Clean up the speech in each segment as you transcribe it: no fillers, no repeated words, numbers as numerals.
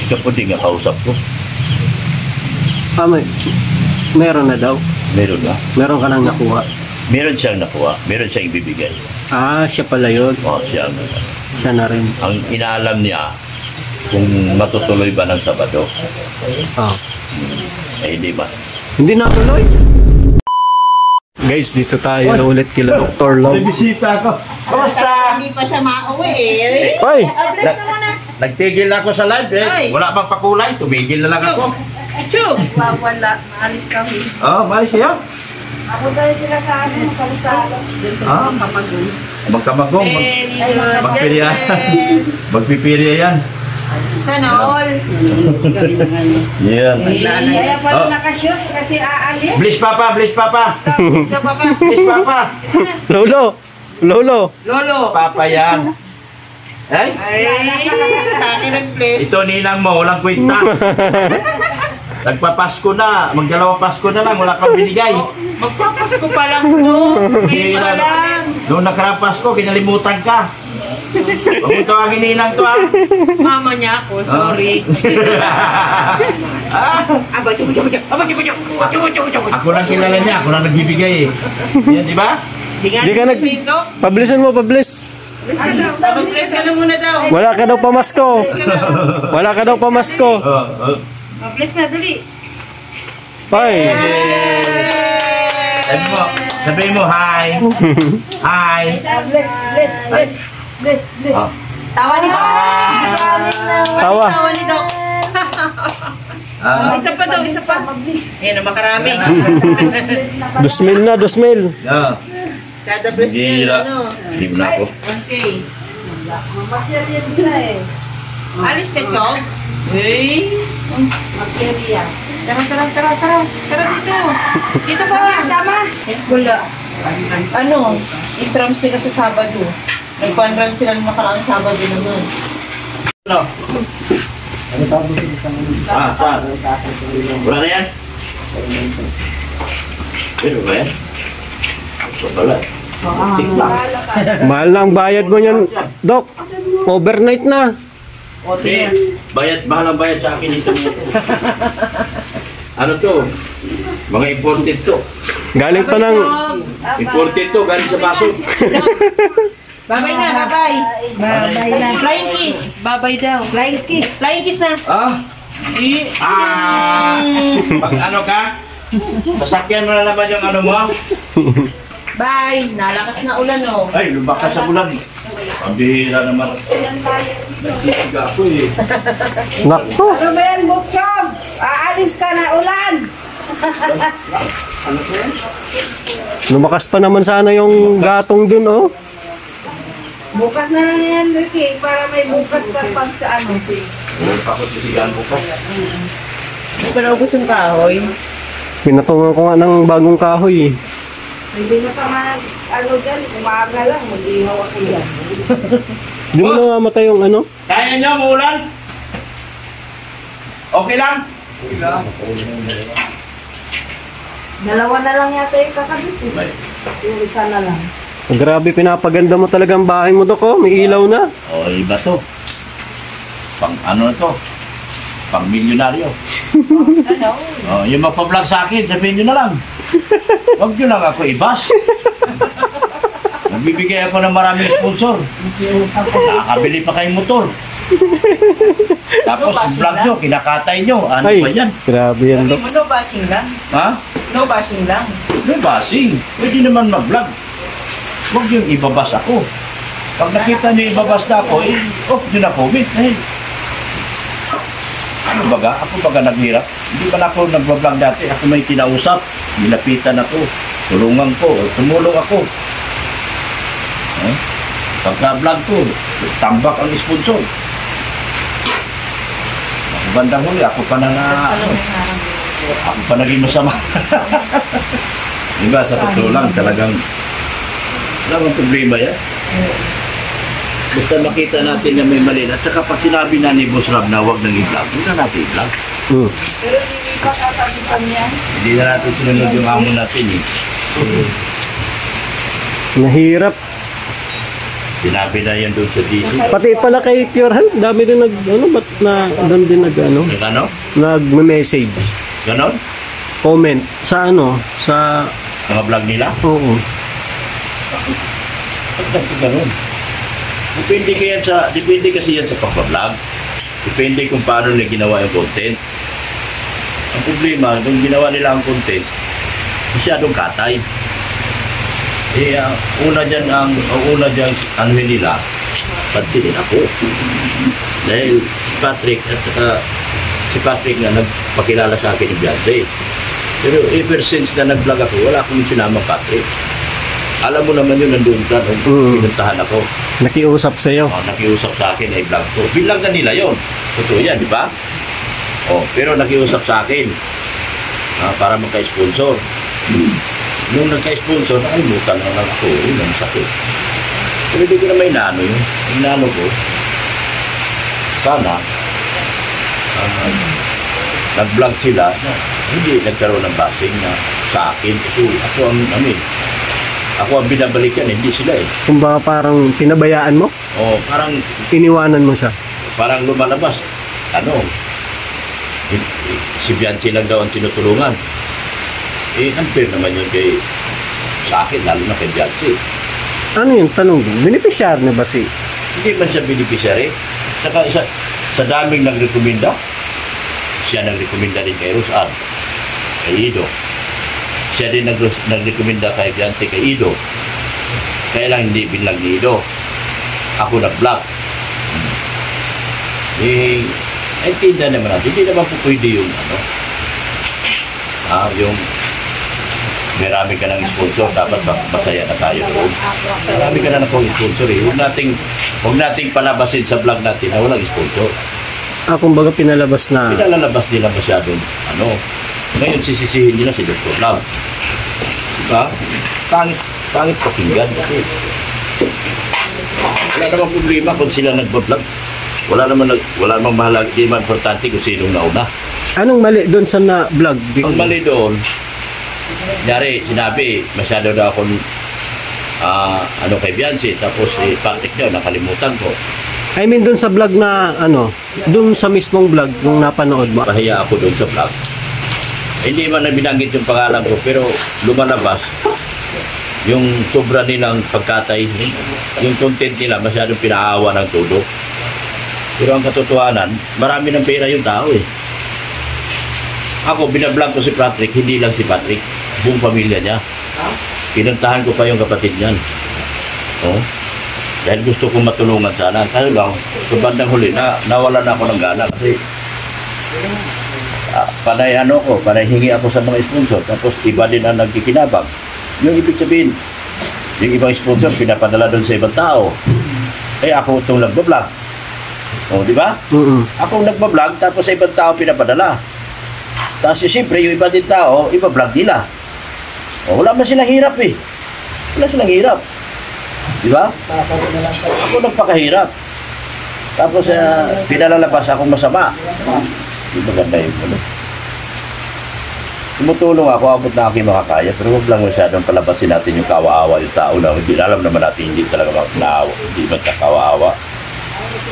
Kapuding nga kausap ko. Meron na daw. Meron na. Meron ka nang nakuha. Meron siyang nakuha. Meron siyang ibibigay. Siya pala yun. Siya. Siya na rin. Ang inaalam niya kung matutuloy ba ng Sabado. Hindi ba? Hindi natuloy. Guys, dito tayo na ulit kila Dr. Love. May bisita ako. Kamusta? Hindi pa siya mauwi eh. Hoy! Bless na muna. Nagtigil ako sa live eh. Ay. Wala pang pakulay. Tumigil na lang ako. Achoo! Wala. Maalis kami. Malis siya. Ako dahil sila sa akin, kalusalo. Magkamagong. Very good. Magpipirya. Magpipirya yan. Sana all. Yan. Kaya pala nakasyos kasi aalis. Bliss Papa, Bliss Papa. Bless ka pa pa. Bliss Papa. Lolo! Lolo! Lolo. Papa yan. Ay, Ay, sa akin nag-bless. ito ninang mo, walang kwenta. Nagpapasko na, magdalawang Pasko na lang, wala kang binigay. Magpapasko pa lang po. Ngayon pa lang. Noong nakaraang Pasko, kinalimutan ka. Huwag mo tawagin ninang to ah. Mama niya ako, sorry. Aba, Ako lang kilala niya, ako lang nagbibigay eh. Yan, di ba? Di ka nag... Pablisan mo, pablis. Mag-bless ka na muna daw. Wala ka daw pamasko. Wala ka daw pamasko. Mag-bless na, dali. Hoy! Sabihin mo, hi. Hi. Bless. Tawa ni Doc. Tawa. Tawa ni Doc. Isa pa daw, isa pa. Ayan, makarami. 2,000 na, 2,000. Kada bless niya, ano. Hindi mo na ako. Okay. Alis ka, Chog? Hey. Tara dito. Dito pa. Sama. Wala. Ano? I-trams nila sa Sabado. Nag-1 sila ng makaraang Sabado naman. Ano? Saan? Wala na yan? Pero ba yan? So pala. Mahal na ang bayad mo yan, Doc. Overnight na. Mahal ang bayad sa akin ito. Ano to? Mga imported to. Galing pa ng... Imported to, galing sa baso. Babay na, babay. Babay na. Flying kiss. Babay daw. Flying kiss. Flying kiss na. Pag ano ka, sasakyan mo na naman yung ano mo. Bye. Nalakas na ulan, oh. Ay, lumakas sa ulan. Pambihira naman. Nagsisiga ako eh. Nakto. Ano ba yan, Bukchog? Aalis ka na ulan. Lumakas pa naman sana yung gatong dun, oh. Bukas na lang yan, Ricky, para may bukas ka pang sa ano. Meron pa ako sisigaan bukas. Hindi pa na ubos yung kahoy. Pinatungan ko nga ng bagong kahoy, eh. Hindi na pa nga, ano dyan, umaga lang, mag-ihaw ako yan. Di mo na mamatay yung ano? Kaya nyo, muulan? Okay lang? Dalawa na lang yata yung kakabit. Yung isa na lang. Grabe, pinapaganda mo talaga ang bahay mo, Doc, oh. May ilaw na. Iba to. Pang ano to? Pang milyonaryo. Yung magpa-vlog sa akin, sabihin nyo na lang. Huwag nyo lang ako ibas. Nagbibigay ako ng maraming sponsor. Nakakabili pa kayong motor. Tapos vlog nyo, kinakatay nyo. Ano Ay, ba yan? grabe yan, Doc. No bashing lang. Ha? No bashing lang. May basing. Pwede naman mag-vlog. Huwag yung ibabas ako. Pag nakita nyo ibabas na ako, off nyo na comment. Ano baga? Ako baga naghirap. Hindi pa na ako nag-vlog dati. Ako may kinausap. Nilapitan ako. Tulungan ko. Tumulong ako. Pagka-vlog ko, tambak ang sponsor. Ako bandang huli. Ako pa na ako pa naging masama. Diba, sa totoo lang, talagang wala bang problema yan. Basta makita natin na may mali. At saka pag sinabi na ni Boss Rab na huwag nang i-vlog, hindi na natin i-vlog. Pero hindi pa katabitan yan. Hindi na natin sinunod yung amo natin eh. Nahirap. Sinabi na yan doon sa DC. Pati pala kay Pure Health, dami rin ba't na, doon din Yung ano? nag-message, Ganon? comment, sa Mga vlog nila? oo. Ganon. Depende kasi yan sa pagpa-vlog. Depende kung paano nila ginawa yung content. Ang problema, kung ginawa nila ang content, masyadong katay. Una dyan, ano nila, pantinin ako. Dahil si Patrick nga nagpakilala sa akin ni Beyonce. Pero ever since na nag-vlog ako, wala akong sinama Patrick. Alam mo naman yun, nandun ka, pinuntahan ako. Nakiusap sa'yo. Nakiusap sa akin, ay vlog ko. Bilang na nila yun. Totoo yan, di ba? Pero nakiusap sa akin para magka-sponsor. Nung nagka-sponsor, nakalimutan na lang ako. Yun ang sakit. Pero hindi ko na may inaano yun. Inaano ko, sana, nag-vlog sila na hindi nagkaroon ng basing na sa akin. Kasi ako ang binabalikan, hindi sila eh. Kumbaga parang pinabayaan mo? Parang Iniwanan mo siya? parang lumalabas. Si Beyonce lang daw ang tinutulungan. Unfair naman yun sa akin, lalo na kay Beyonce. Ano yung tanong din? Beneficiary na ba si? Hindi man siya beneficiary. Saka sa daming nagrekomenda, siya nagrekomenda din kay Rose Ann, kay Ido. Siya din nagrekomenda kay Beyonce, kay Ido. Kaya lang hindi binlag ni Ido. Ako nag-block. Naintindihan naman natin. Hindi naman po pwede yung yung marami ka ng sponsor, dapat masaya na tayo doon. Marami ka na ng sponsor eh. Huwag nating palabasin sa vlog natin na walang sponsor. Kumbaga pinalabas na. Pinalalabas nila masyadong ngayon sisisihin nila si Dr. Love. Diba? Pangit pakinggan kasi wala namang problema kung sila nagbablog. Wala namang mahalaga, di man importante kung sinong nauna. Anong mali doon sa na-vlog? Ang mali doon, sinabi, masyado daw akong kay Beyonce, tapos Patrick daw, nakalimutan ko. I mean doon sa vlog na doon sa mismong vlog yung napanood mo. Pahiya ako doon sa vlog. Hindi man na binanggit yung pangalan ko, pero lumalabas yung sobra nilang pagkatay, yung content nila masyadong pinaawa ng todo. Pero ang katotohanan, marami ng pera yung tao eh. Ako, binablog ko si Patrick, hindi lang si Patrick, buong pamilya niya. Pinuntahan ko pa yung kapatid niyan. Dahil gusto kong matulungan sana. Kaya lang, sa bandang huli, nawalan na ako ng gana kasi panay hingi ako sa mga sponsor, tapos iba din ang nagkikinabang. Yung ibig sabihin, yung ibang sponsor pinapadala doon sa ibang tao. Ako itong nagbablog. Di ba? Ako nagbablog, tapos sa ibang tao pinapadala. Tapos siyempre, yung iba din tao, iba-vlog nila. Wala man silang hirap eh. Wala silang hirap. Di ba? Ako nagpakahirap. Tapos pinalalabas akong masama. Di ba ganda yun? Tumutulong ako, abot na aking makakaya, pero huwag lang masyadong palabasin natin yung kawa-awa yung tao na hindi alam naman natin hindi talaga naawa, hindi magkakawa-awa.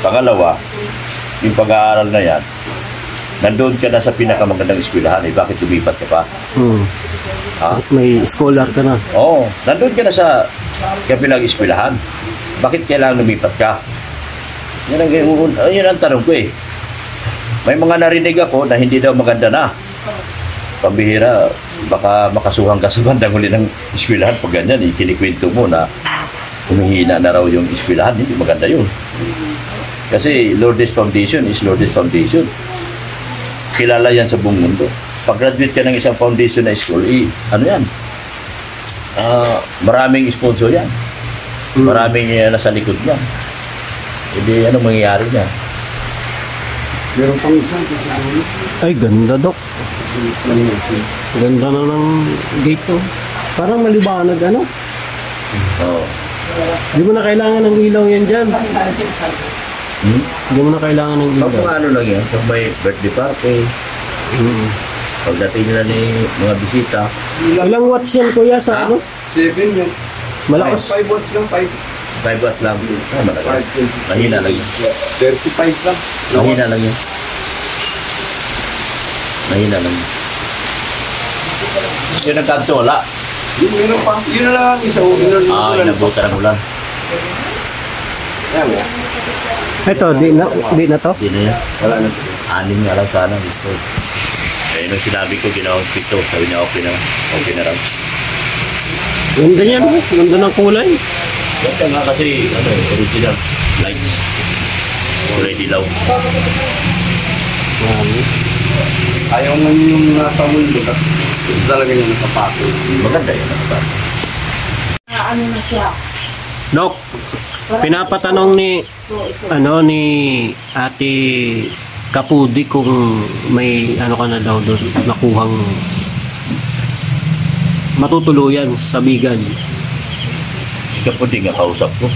Pangalawa, yung pag-aaral na yan, nandoon ka na sa pinakamagandang eskwelahan, bakit lumipat ka pa? May scholar ka na. Oo, nandoon ka na sa kabilang eskwelahan, bakit kailangan lumipat ka? Yun ang tanong ko eh. May mga narinig ako na hindi daw maganda na. Pambihira, baka makasuhan ka sa bandang huli ng eskwelahan pag ganyan, ikinikwento mo na humihina na raw yung eskwelahan, hindi maganda yun. Kasi Lourdes Foundation is Lourdes Foundation. Kilala yan sa buong mundo. Pag-graduate ka ng isang foundation na school, ano yan? Maraming sponsor yan. Maraming nasa likod niya. Hindi, anong mangyayari niya? Meron pang isa. Ay, ganda, Dok. Ganda na ng gate to. Parang maliwanag, Oo. Hindi mo na kailangan ng ilaw yan dyan. Hindi mo na kailangan ng ilaw. Pag ano lang yan, pag may birthday party, pagdating nila ni mga bisita. Ilang watts yan, kuya, sa 7 yun. Malakas. 5 watts lang, 5. 5 watts lang. Tama na lang. Mahina lang yun. 35 lang. Mahina lang yun. Mahina lang yun. Yung nagkanto, wala. Yun, meron pa. Yun na lang ang isa. Yun Inabutan ng ulan. Yan, yan. Ito, di na to. Hindi na yan. Wala na. 6 nga lang sana. Ito. Eh, nung sinabi ko, ginawang 7. Sabi niya, okay na. Okay na lang. Ganda yan, ganda ng kulay. Ganda nga kasi, original. Light. Kulay dilaw. Ayaw nga yung nasa mundo. Gusto talaga yung nakapato. Maganda yun. Ano na siya? Dok, pinapatanong ni Ate Kapudi kung may ano ka na daw doon nakuhang matutuluyan sa bigan. Kapag di nga kausap ko,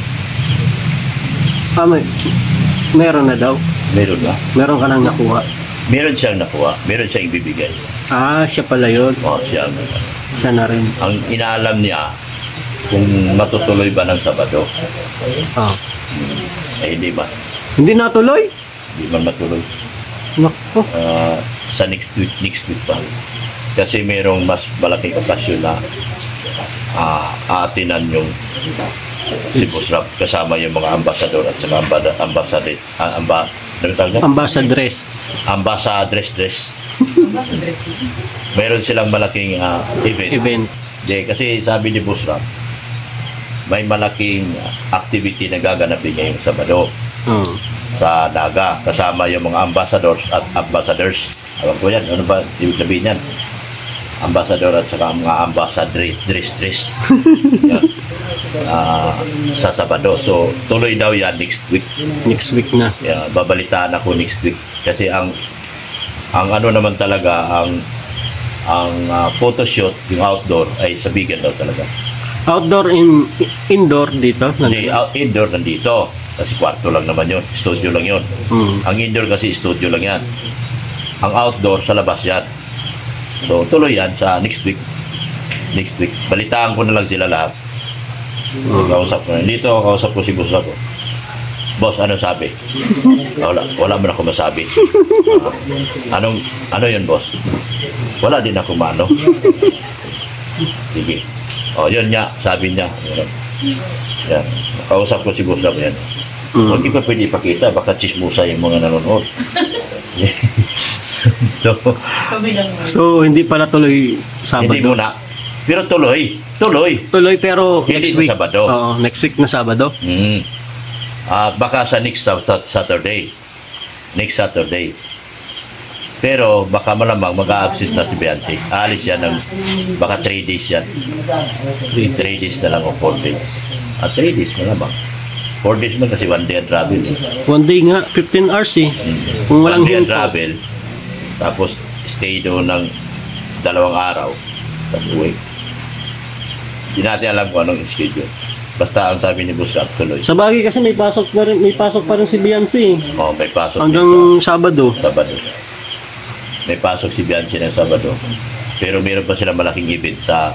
Meron na daw. meron nga. Meron ka nang nakuha. Meron siyang nakuha. Meron siyang ibibigay. Siya pala yun. O, siya. Siya na rin. Ang inaalam niya, kung matutuloy ba ng Sabado, hindi ba? Hindi natuloy? Hindi man matuloy. Naku. Sa next week pa. Kasi merong mas malaking okasyon na aatinan yung si Boss Rap kasama yung mga ambasador at saka Ambassadress. ambassadress. Meron silang malaking event. Kasi sabi ni Boss Rap, may malaking activity na gaganapin ngayong Sabado sa Naga kasama yung mga ambassadors. Alam ko yan, ano ba ibig sabihin yan? Ambassador at saka mga ambassadress. Sa Sabado. So, tuloy daw yan next week. Next week na. Babalitaan ako next week. Kasi ang ano naman talaga, ang photoshoot, yung outdoor, ay sa Bigan daw talaga. Outdoor indoor dito? Kasi indoor nandito. Kasi kwarto lang naman yun. Studio lang yun. Ang indoor kasi studio lang yan. Ang outdoor sa labas yan. So, tuloy yan sa next week. Next week. Balitaan ko na lang sila lahat. Kausap ko. Dito, kausap ko si Boss ako. Boss, ano sabi? Wala mo na ako masabi. Ano yun, Boss? Wala din ako maano. Sige. Yun niya. Sabi niya. Yan. Kausap ko si Boss ako yan. Hindi pa pwede ipakita. Baka chismusa yung mga nanonood. So, hindi pala tuloy Sabado? Hindi muna. Pero tuloy. Tuloy pero Hindi next week. Sabado. Oo, next week na Sabado. Baka sa next Saturday. Next Saturday. Pero baka malamang mag-a-absent na si Beyonce. Aalis yan ng baka 3 days yan. 3 days na lang o 4 days. 3 days malamang. 4 days man kasi 1 day and travel. One day nga, 15 hours eh. Kung walang 1 day and hinto. travel. Tapos stay doon ng 2 araw. Tapos uwi. Hindi natin alam kung anong schedule. Basta ang sabi ni Boss Rap, tuloy. Sa bagay kasi may pasok pa rin si Beyonce. May pasok Hanggang dito. Sabado. May pasok si Beyonce ng Sabado. Pero meron pa sila malaking event sa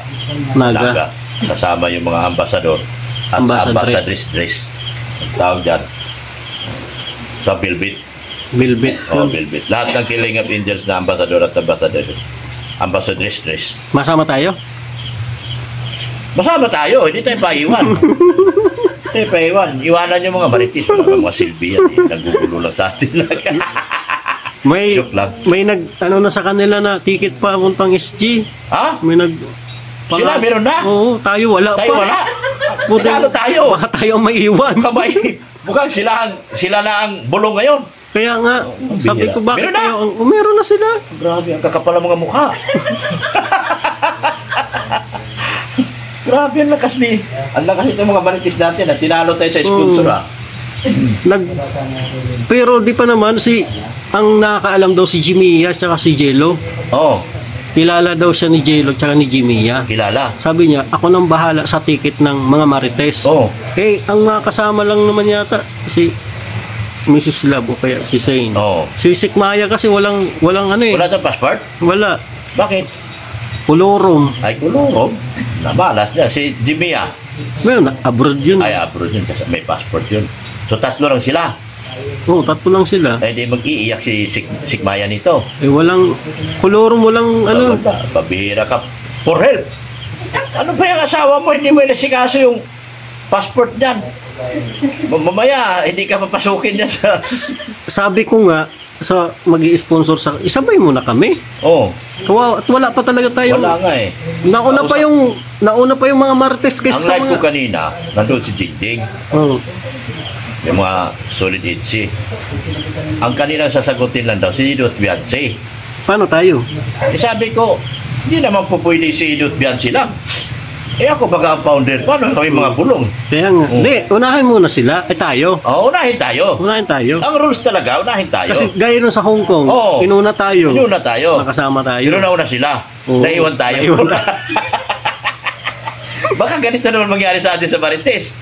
Naga. Naga. Kasama yung mga ambasador at Ambassadress. ambassadress. Ang tawag dyan. Sa Bilbit. Bilbit. Bilbit. Lahat ng Killing of Angels na ambasador at ambassadress. Masama tayo? Masama tayo, hindi tayo paiwan. Hindi tayo paiwan. Iwanan yung mga maritis, mga silbi yan. Nagugulo lang sa atin. May Joke lang. na sa kanila na ticket pa puntang SG. Ha? May Sila meron na? Oo, tayo wala Tayo pa. wala. Buti- Talo tayo. Baka tayo may iwan. Kamay, mukhang sila na ang bulong ngayon. Kaya nga, sabi bihira. ko bakit Meron na? tayo, meron na sila. Grabe, ang kakapal ng mga mukha. Grabe, ang lakas ng mga maritis natin na tinalo tayo sa sponsor Pero di pa naman ang nakakaalam daw si Jimmy at saka si Jello. Oo, Kilala daw siya ni Jello at saka ni Jimmy. kilala. Sabi niya, ako nang bahala sa ticket ng mga marites. Oo. Ang nakasama lang naman yata si Mrs. Love o kaya si Zane. Oo. Si Sikmaya kasi walang ano eh. Wala tayong passport? Wala. Bakit? Pulurong. Ay, kulong. Namalas niya. Si Jimmy Well, abroad yun. Ay, abroad yun kasi may passport yun. So, tatlo lang sila. Oo, tatlo lang sila. Ay, di mag-iiyak si Sigmaya nito. Eh, walang, kolorum, walang, ano. Pabihira ka. For help! Ano ba yung asawa mo? Hindi mo inasikaso yung passport niyan. Mamaya, hindi ka papasukin niya sa... Sabi ko nga, sa mag-i-sponsor sa, isabay mo na kami. Oo. At wala pa talaga tayo. Wala nga eh. Nauna pa yung mga Martes kaysa Ang sa live mga... ko kanina, nandun si Jingjing. Oh. Yung mga solid itchy. Ang kanilang sasagutin lang daw, si Idot Biansi. Paano tayo? Eh sabi ko, hindi naman po pwede si Idot Biansi lang. Eh ako baga ang founder, paano kami mga bulong? Kaya nga. Hindi, unahin muna sila. Eh tayo. Unahin tayo. Unahin tayo. Ang rules talaga, unahin tayo. Kasi gaya nun sa Hong Kong, Oo. inuna tayo. Inuna tayo. Nakasama tayo. Inuna sila. Oo. Naiwan tayo. Naiwan tayo. Baka ganito naman mangyari sa atin sa Marites.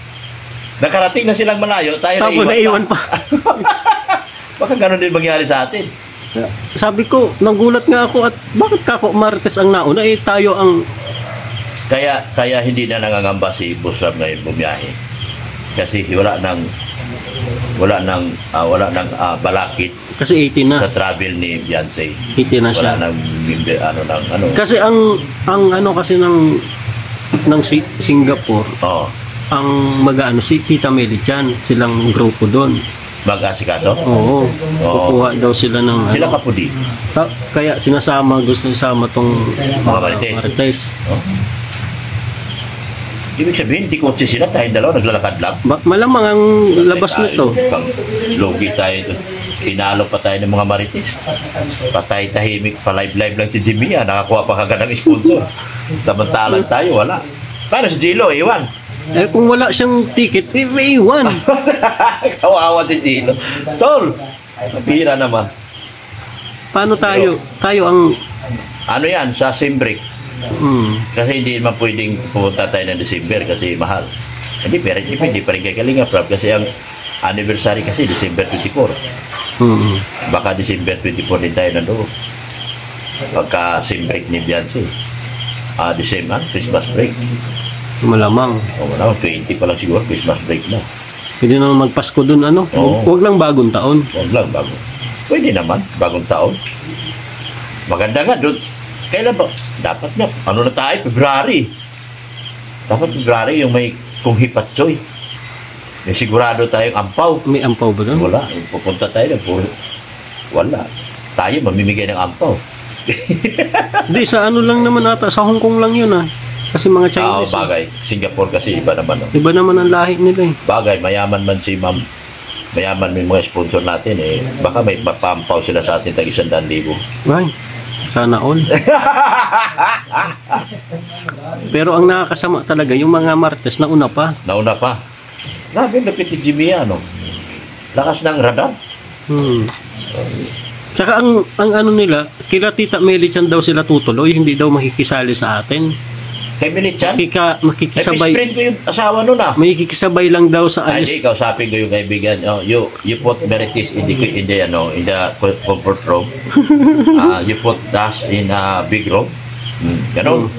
Nakarating na silang malayo, tayo Tapos naiwan pa. Baka gano'n din mangyari sa atin. Sabi ko, nagulat nga ako at bakit kako Martes ang nauna? Eh tayo ang... Kaya hindi na nangangamba si Busram ngayon bumiyahe. Kasi wala nang balakid Kasi 18 na. sa travel ni Beyonce. 18 na siya. Wala nang ano. Kasi ang ano kasi ng Singapore, ang mag-ano si Tita Meli Chan, silang grupo doon. Mag-asikaso? Oo. Kukuha daw sila ng Sila ano. kapudi. Kaya gusto isama tong Mga Marites. Ibig sabihin, di kotse sila, tayong dalawa, naglalakad lang. Malamang ang labas nito. Logi tayo ito. Pinalo pa tayo ng mga Marites. Patay tahimik, pa-live lang si Jimmy, nakakuha pa kagad ng sponsor. Samantalang tayo, wala. Paano si Gilo, iwan? Eh kung wala siyang ticket, may iwan. Kawawa si Gilo. Tol, mabira naman. Paano tayo? Tayo ang... Ano yan, sa Simbrik. Kasi hindi naman pwedeng pumunta tayo ng December kasi mahal. Hindi pa rin kay Kalinga Prab kasi ang anniversary kasi December 24. Baka December 24 din tayo nandoon. Pagka sim break ni Beyonce. December, Christmas break. Malamang. Wala, 20 pa lang siguro, Christmas break na. Pwede naman magpasko dun, ano? Oo. Huwag lang bagong taon. Huwag lang, pwede naman, bagong taon. Maganda nga doon. Kailan ba? Dapat na. Ano na tayo? February. Dapat February yung may kung hipatsoy. May sigurado tayong ampaw. May ampaw ba dun? Wala. Pupunta tayo na. Wala. Tayo mamimigay ng ampaw. Hindi, sa ano lang naman ata. Sa Hong Kong lang yun, ah. Kasi mga Chinese. Bagay. Singapore kasi iba naman. No? Iba naman ang lahi nila eh. Bagay. Mayaman man si ma'am. Mayaman may mga sponsor natin eh. Baka may mapampaw sila sa atin tag 100,000. Ay, sana all. Pero ang nakakasama talaga, yung mga Martes, nauna pa. Nauna pa. Grabe, lapit si Jimmy ano. Lakas ng radar. Tsaka ang ano nila, kila Tita Meli Chan daw sila tutuloy, hindi daw makikisali sa atin. Kay Milichan? Makikisabay. Friend ko yung asawa nun ah. Makikisabay lang daw sa Ay, alis. ikaw sabi ko yung kaibigan, you put Meritis in the comfort room. You put Das in a big room. Ganon.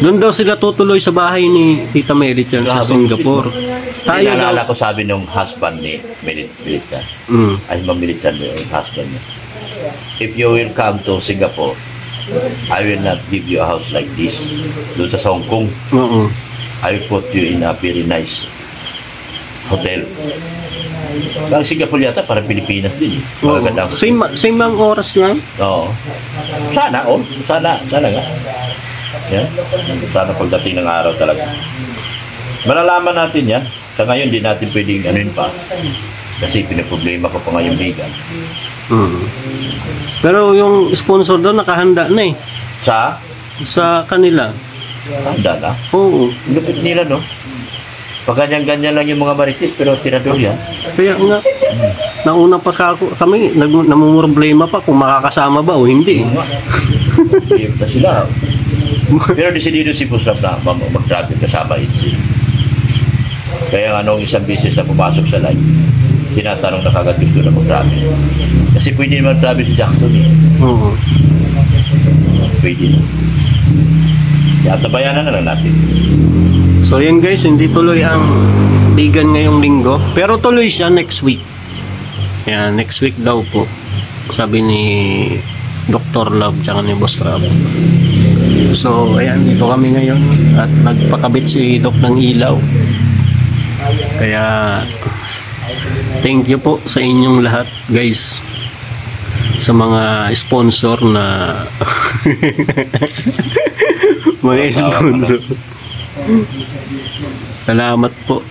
Doon daw sila tutuloy sa bahay ni Tita Meli Chan sa Grabe. Singapore. Tayo Naalala daw. ko sabi nung husband ni Milichan. Ay, Ma'am Milichan yung husband niya. If you will come to Singapore, I will not give you a house like this. Doon sa Hong Kong, Oo. I will put you in a very nice hotel. Ang Singapore yata, parang Pilipinas din. Oo. Magagandang Same lang oras lang. Oo. Sana nga. Yan. Sana pagdating ng araw talaga. Malalaman natin yan. Sa ngayon, di natin pwedeng anuin pa. Kasi pinaproblema ko pa ngayong bigan. Pero yung sponsor doon nakahanda na eh. Sa kanila. Handa na. Oo. Lupit nila, no? Pag ganyan-ganyan lang yung mga Marites, pero tirador yan. Kaya nga, nauna pa kami, namumroblema pa kung makakasama ba o hindi. Hindi pa sila. Pero desidido si Busram na mag-travel kasama Itzy. Kaya nga nung isang beses na pumasok sa live, tinatanong na kagad gusto na mag-travel. Kasi pwede naman travel si Jackson eh. Oo. Pwede na. Kaya tabayanan na lang natin. So yan guys, hindi tuloy ang bigan ngayong linggo. Pero tuloy siya next week. Yan, next week daw po. Sabi ni Dr. Love tsaka ni Boss Rob. So ayan, dito kami ngayon. At nagpakabit si Doc ng ilaw. Kaya thank you po sa inyong lahat guys. Sa mga sponsor na mga sponsor. Salamat po.